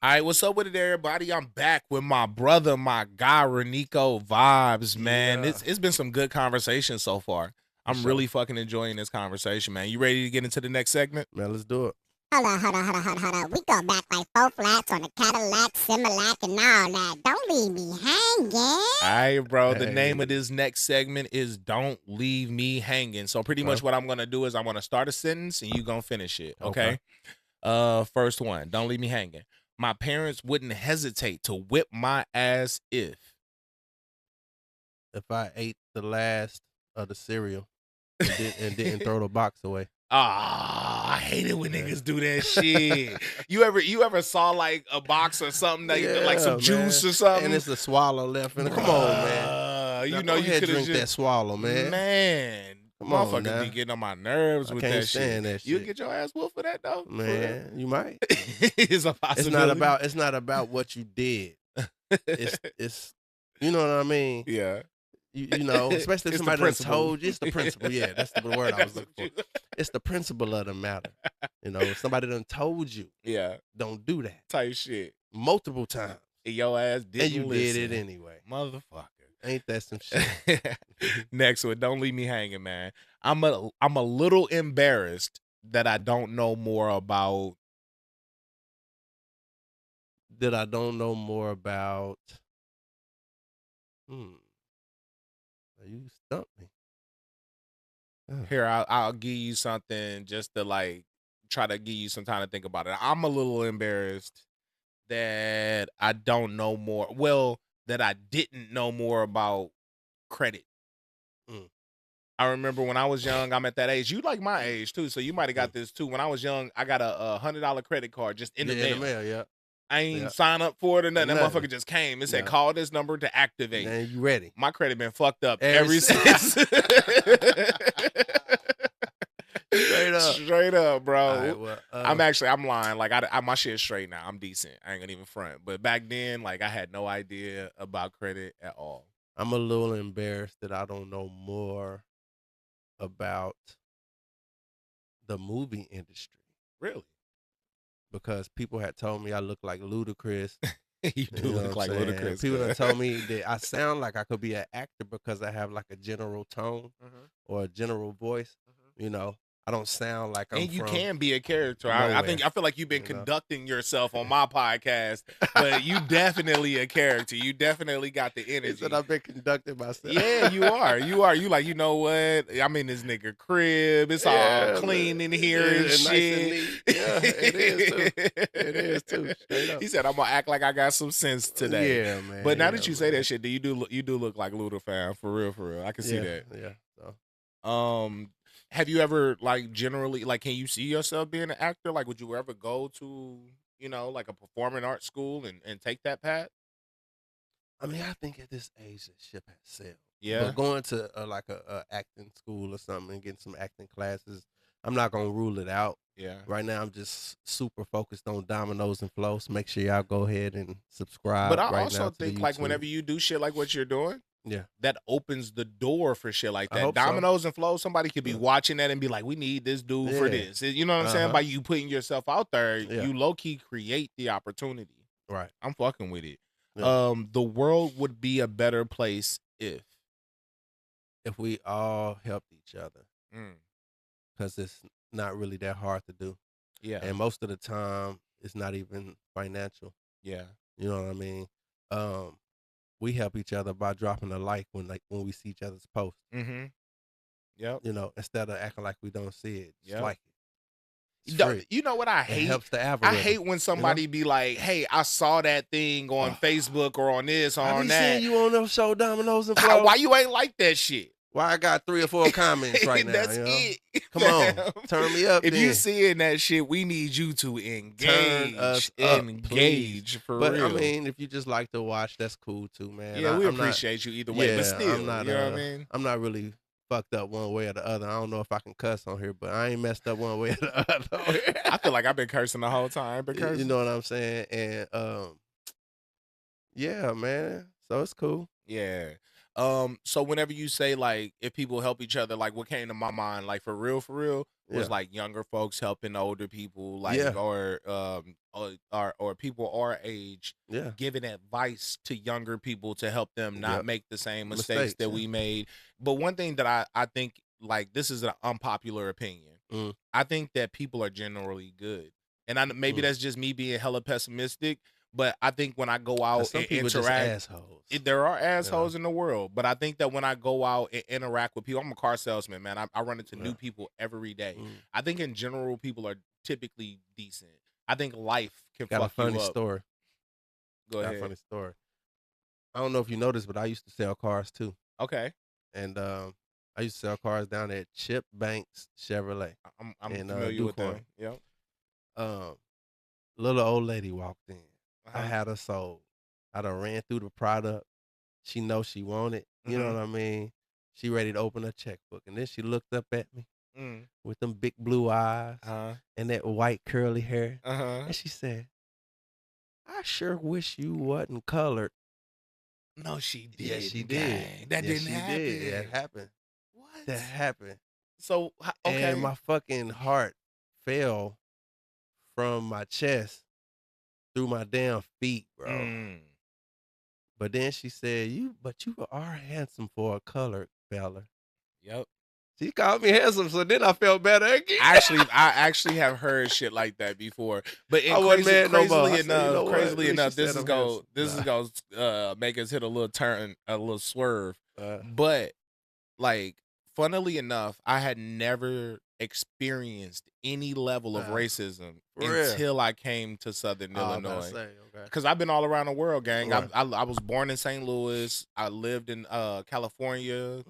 All right, what's up with it, everybody? I'm back with my brother, my guy, Renico Vibes, man. Yeah. It's been some good conversation so far. I'm sure. really fucking enjoying this conversation, man. You ready to get into the next segment? Man, let's do it. Hold on. We go back like 4 flats on a Cadillac, Similac, and all that. Don't leave me hanging. All right, bro. The Hey. name of this next segment is Don't Leave Me Hanging. So pretty much what I'm going to do is I'm going to start a sentence and you going to finish it, okay? First one, don't leave me hanging. My parents wouldn't hesitate to whip my ass if I ate the last of the cereal and didn't throw the box away. I hate it when niggas do that shit. You ever saw like a box or something that like some juice or something? And it's a swallow left. And come on, man. You Now, know go you ahead, could drink that swallow, man. Man, Come on, motherfuckers now. be getting on my nerves I with can't that stand shit. that You shit. get your ass whooped for that though, Man, you might. It's a possibility. It's not about what you did. It's you know what I mean? Yeah. You know, especially if It's the somebody done principle. told you. It's the principle. Yeah, that's the word I was looking for. It's the principle of the matter. You know, if somebody done told you, Yeah. don't do that Type shit. multiple times, And your ass didn't and you listen. did it anyway. Motherfucker. Ain't that some shit? Next one, don't leave me hanging, man. I'm a little embarrassed that I don't know more about. That I don't know more about. You stumped me. Here, I'll give you something just to like try to give you some time to think about it. I'm a little embarrassed that I don't know more. Well, that I didn't know more about credit. I remember when I was young, I'm at that age. You like my age too, so you might have got this too. When I was young, I got a $100 credit card just in the mail. In the mail, yeah. I ain't sign up for it or nothing. That Nothing. motherfucker just came. It said, No. call this number to activate. And you ready? My credit been fucked up Every ever since. Straight up. Straight up, bro. All right, well, I'm lying. Like my shit's straight now. I'm decent. I ain't gonna even front. But back then, like I had no idea about credit at all. I'm a little embarrassed that I don't know more about the movie industry. Really? Because people had told me I look like Ludacris. You do know look what like I'm saying? Ludacris. People have told me that I sound like I could be an actor because I have like a general tone or a general voice. You know, I don't sound like I'm And you from can be a character. I nowhere, feel like you've been you know? conducting yourself on my podcast, but you definitely a character. You definitely got the He energy. said I've been conducting myself. Yeah, you are. You like, you know what? I'm in this nigga crib. It's all clean in here and nice shit. and neat. Yeah, it is too. It is too. Straight up. He said, I'm gonna act like I got some sense today. Yeah, man. But now yeah, that you say man. that shit, you do look like Luda fam. For real. I can see that. Yeah. So. Have you ever like generally like can you see yourself being an actor? Like would you ever go to, you know, like a performing arts school and take that path? I mean, I think at this age the ship has sailed. Yeah. But going to like a acting school or something and getting some acting classes, I'm not gonna rule it out. Yeah. Right now, I'm just super focused on Dominoes and Flow. So make sure y'all go ahead and subscribe. But I right also now to the think like YouTube. whenever you do shit like what you're doing, Yeah. that opens the door for shit like I that. hope so. Dominoes and Flow, somebody could be Yeah. watching that and be like, we need this dude for Yeah. this. You know what I'm saying? Uh-huh. By you putting yourself out there, Yeah. you low-key create the opportunity. Right. I'm fucking with it. Yeah. The world would be a better place if we all helped each other, Mm. because it's not really that hard to do, Yeah. and most of the time it's not even financial. Yeah. You know what I mean? We help each other by dropping a like when we see each other's posts. Mm-hmm. Yep. You know, instead of acting like we don't see it, just Yep. like it. It's Dog, free. you know what I It hate? helps the I algorithm. hate when somebody be like, "Hey, I saw that thing on Facebook or on this or I on be that." seeing you on them show Dominoes and Flow. Why you ain't like that shit? Why I got 3 or 4 comments right now? That's you know? it. Come on, turn me up. If then. you seeing that shit, we need you to engage. Turn us up, Engage for but real. I mean, if you just like to watch, that's cool too, man. Yeah, we I'm appreciate you either way, but still, I'm not. you know what I mean? I'm not really fucked up one way or the other. I don't know if I can cuss on here, but I ain't messed up one way or the other. On here. I feel like I've been cursing the whole time. I've been cursing. You know what I'm saying? And yeah, man. So it's cool. Yeah. So whenever you say like if people help each other, like what came to my mind, like for real, was Yeah. like younger folks helping older people, like Yeah. or people our age Yeah. giving advice to younger people to help them not Yep. make the same mistakes Mistakes, that yeah. we made. But one thing that I think, like, this is an unpopular opinion. Mm. I think that people are generally good. And maybe that's just me being hella pessimistic, but I think when I go out Some and people interact, just assholes. there are assholes in the world, but I think that when I go out and interact with people, I'm a car salesman, man. I run into new people every day. Mm. I think in general, people are typically decent. I think life can Got a fuck you funny up. story. Go Got ahead. a funny story. I don't know if you noticed, but I used to sell cars too. Okay. And I used to sell cars down at Chip Banks Chevrolet. I'm in, familiar with Duquoin. them. Yep. Little old lady walked in. I Uh-huh. had her sold. I done ran through the product. She knows she wanted. You know what I mean? She ready to open her checkbook. And then she looked up at me with them big blue eyes and that white curly hair. And she said, I sure wish you wasn't colored. No, she did. Yes, she did. Gang. That Yes, didn't she happen. did. That happened. What? That happened. So okay. And my fucking heart fell from my chest through my damn feet, bro. But then she said, you are handsome for a colored fella. Yep. She called me handsome, so then I felt better again. I actually have heard shit like that before. But I wasn't mad no more. I crazily said, you know what? At crazily least enough, she this said is I'm gonna make us hit a little turn, a little swerve. handsome. But like, funnily enough, I had never experienced any level of racism For real? until I came to Southern I was about to Illinois. say, okay. Because I've been all around the world, gang. Right. I was born in St. Louis. I lived in California,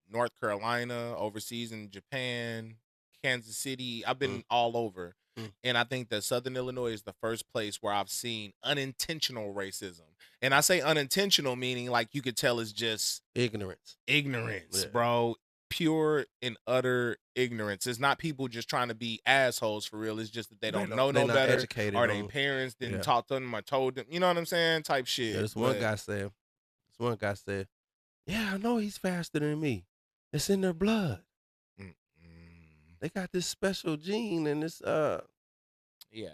North Carolina, overseas in Japan, Kansas City. I've been all over. And I think that Southern Illinois is the first place where I've seen unintentional racism. And I say unintentional, meaning like you could tell it's just Ignorance, ignorance, Yeah. bro. Pure and utter ignorance. It's not people just trying to be assholes for real. It's just that they don't know no not better, educated or their on- parents didn't Yeah. talk to them or told them. You know what I'm saying? Type shit. Yeah, this one But- guy said, yeah, I know he's faster than me. It's in their blood. They got this special gene and this Yeah.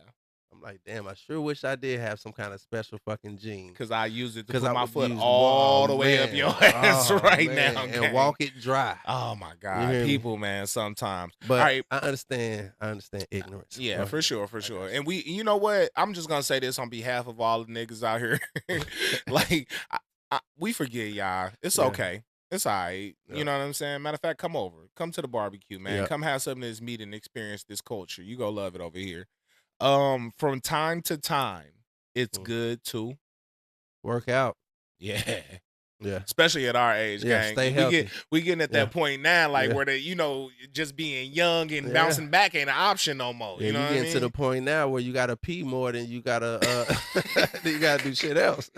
I'm like, damn, I sure wish I did have some kind of special fucking gene. Because I use it to 'Cause put I my would foot use the all ball, the way up man. your ass Oh, right man, now. and gang. walk it dry. Oh my You God. hear me? People, man, sometimes. But all right. I understand ignorance. Yeah, Go for ahead. sure, for I sure. got you. And you know what? I'm just gonna say this on behalf of all the niggas out here. Like, we forget y'all. It's Yeah. okay. It's all right. Yeah. You know what I'm saying? Matter of fact, come over. Come to the barbecue, man. Yeah. Come have some of this meat and experience this culture. You go love it over here. From time to time, it's good to Work out. yeah. Yeah. Especially at our age, Yeah, gang. stay healthy. We getting at Yeah. that point now, like Yeah. where just being young and Yeah. bouncing back ain't an option no more. Yeah, You know what I getting mean? to the point now where you gotta pee more than you gotta you gotta do shit else.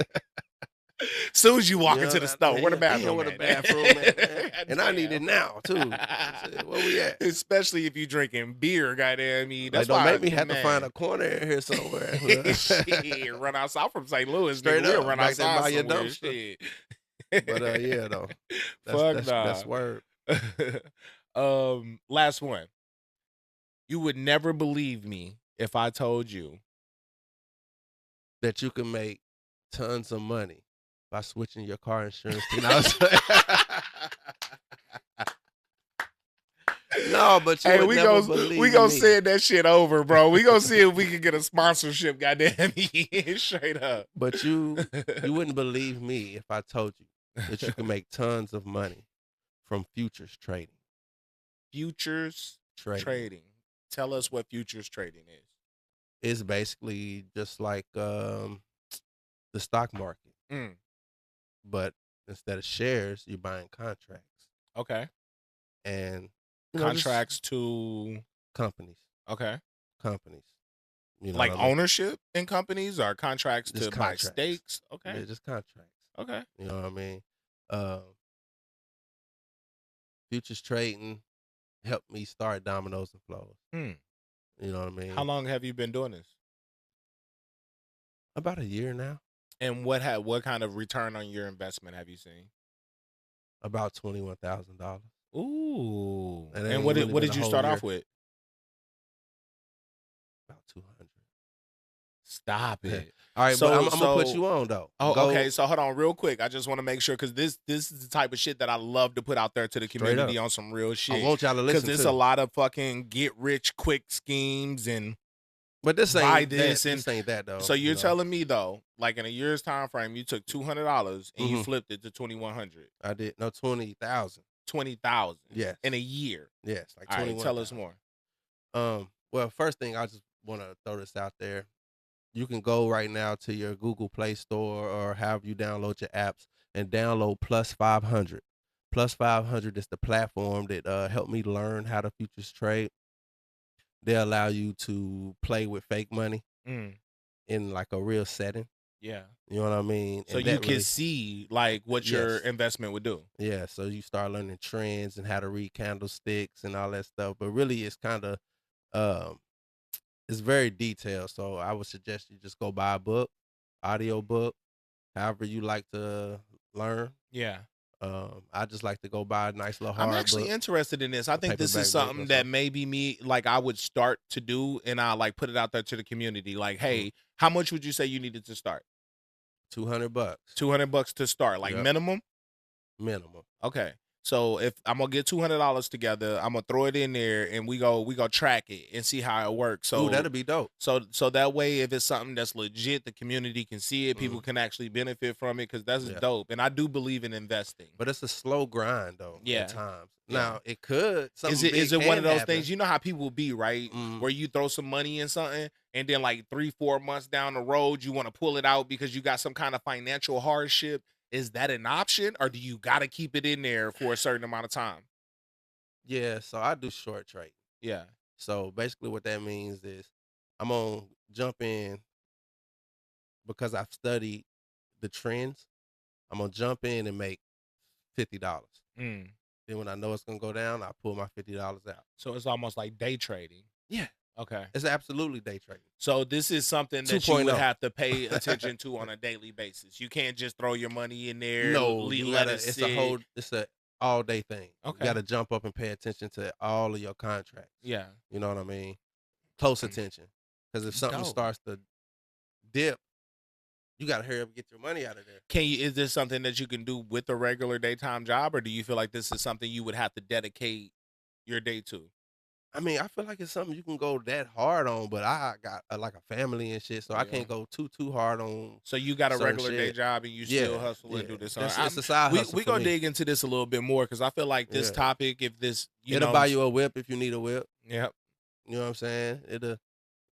Soon as you walk You know into the what I store, mean? where the Damn, bathroom where the at? bathroom at, man? And I need it Damn. now too. Shit, where we at? Especially if you drinking beer, goddamn me. Like, That's don't why, make me have to man. find a corner in here somewhere. Shit, run outside from St. Louis. Straight Nigga, we'll up, run back there outside by your somewhere. dumpster. Shit. But yeah, though. Fuck nah. That's word. Last one. You would never believe me if I told you. That you can make tons of money by switching your car insurance to No, but you Hey, would we never gonna believe me. send that shit over, bro. We gonna see if we can get a sponsorship, goddamn me. Straight up. But you wouldn't believe me if I told you that you can make tons of money from futures trading. Futures Trading. trading. Tell us what futures trading is. It's basically just like the stock market, Mm, but instead of shares, you're buying contracts okay. and just Contracts to companies. okay. Companies. You know Like what I mean? ownership in companies or contracts Just to buy contracts. stakes. Okay. Yeah, just contracts. Okay. You know what I mean? Um, futures trading helped me start dominoes and flows. Hmm. You know what I mean? How long have you been doing this? About a year now. And what kind of return on your investment have you seen? About $21,000. Ooh. And it And ain't what really did been a you whole start year. off with? About 200. Stop it. All right, So- but I'm gonna put so- you on though. Oh, Go okay. So hold on, real quick. I just want to make sure because this is the type of shit that I love to put out there to the Straight community up. on some real I shit. want y'all to Because listen there's to. a lot of fucking get rich quick schemes and But this buy ain't this that. and- This ain't that though. so you're you know? telling me though, like in a year's time frame, you took $200 and you Mhm. flipped it to 2,100, I did 20,000. 20,000 Yes. in a year. Yes, like All right, 21. tell us more. Well, first thing I just want to throw this out there. You can go right now to your Google Play Store or have you download your apps and download Plus 500. Plus 500 is the platform that helped me learn how to futures trade. They allow you to play with fake money Mm, in like a real setting. yeah. You know what I mean? So And you that can really- see like what your Yes. investment would do. Yeah, so you start learning trends and how to read candlesticks and all that stuff. But really, it's kind of it's very detailed. So I would suggest you just go buy a book, audio book, however you like to learn. Yeah. I just like to go buy a nice little I'm hard actually book. interested in this. I think this paperback is book or something that something. maybe me like I would start to do and I like put it out there to the community. Like, hey, how much would you say you needed to start? $200 $200 to start, like Yep. minimum. minimum. Okay. So if I'm gonna get $200 together, I'm gonna throw it in there and we go track it and see how it works. So Ooh, that'd be dope. so that way if it's something that's legit, the community can see it, people can actually benefit from it because that's Yeah. dope. And I do believe in investing. But it's a slow grind though. Yeah. At times. Yeah. Now it could. Is something it big one of can those happen. things? You know how people be, right? Mhm. Where you throw some money in something and then like 3-4 months down the road you want to pull it out because you got some kind of financial hardship. Is that an option or do you got to keep it in there for a certain amount of time? Yeah. So I do short trade. Yeah. So basically, what that means is I'm gonna jump in because I've studied the trends. I'm gonna jump in and make $50. Mm. Then when I know it's gonna go down, I pull my $50 out. So it's almost like day trading. Yeah, Okay. it's absolutely day trading. So this is something that you would 2.0. have to pay attention to on a daily basis. You can't just throw your money in there. No, you let gotta. it It's sit. it's a all day thing. Okay. You gotta jump up and pay attention to all of your contracts. Yeah. You know what I mean? Close attention, because if something Dope. starts to dip, you gotta hurry up and get your money out of there. Is this something that you can do with a regular daytime job, or do you feel like this is something you would have to dedicate your day to? I mean, I feel like it's something you can go that hard on, but I got like a family and shit, so I Yeah. can't go too hard on. So you got a certain regular day shit. job and you still Yeah, hustle and yeah. do this. It's a side hustle We for gonna me. dig into this a little bit more because I feel like this Yeah. topic, if this, It'll buy you a whip if you need a whip. yep, You know what I'm saying? It'll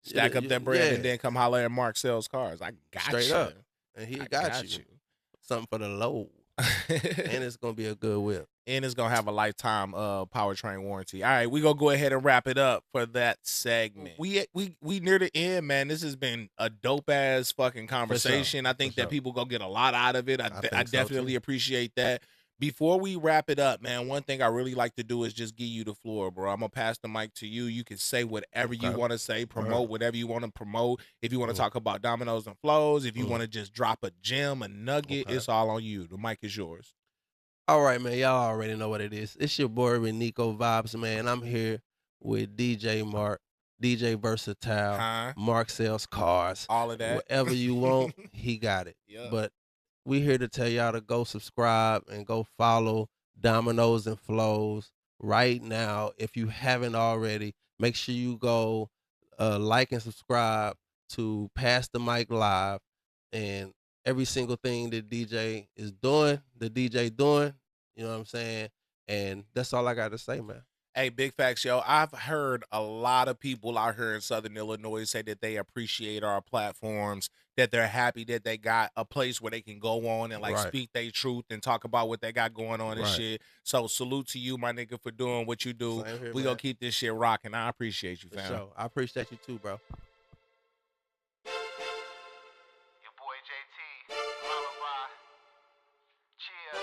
stack up that bread and yeah, then come holler at Mark Sells Cars. I got straight you. up, and he I got you something for the low, and it's gonna be a good whip. And it's gonna have a lifetime powertrain warranty. All right, we gonna go ahead and wrap it up for that segment. We near the end, man. This has been a dope ass fucking conversation. I think For that sure. people gonna get a lot out of it. I think so, definitely too. appreciate that. Before we wrap it up, man, one thing I really like to do is just give you the floor, bro. I'm gonna pass the mic to you. You can say whatever you Okay. want to say, promote Alright. whatever you want to promote. If you want to Mhm. talk about dominoes and flows, if you Mhm. want to just drop a gem, a nugget, Okay. it's all on you. The mic is yours. All right, man. Y'all already know what it is. It's your boy Renico Vibes, man. I'm here with DJ Mark, DJ Versityle, Huh? Mark Sells Cars. All of that. Whatever you want, he got it. Yeah. But we here to tell y'all to go subscribe and go follow Dominoes and Flows right now. If you haven't already, make sure you go like and subscribe to Pass the Mic Live, and every single thing that DJ is doing, the DJ doing, you know what I'm saying? And that's all I got to say, man. Hey, big facts, yo. I've heard a lot of people out here in Southern Illinois say that they appreciate our platforms, that they're happy that they got a place where they can go on and like Right. speak their truth and talk about what they got going on and Right. shit. So salute to you, my nigga, for doing what you do. Same here, We man. gonna keep this shit rocking. I appreciate you, For fam. sure. I appreciate you too, bro. Your boy JT, Lullaby, Cheer,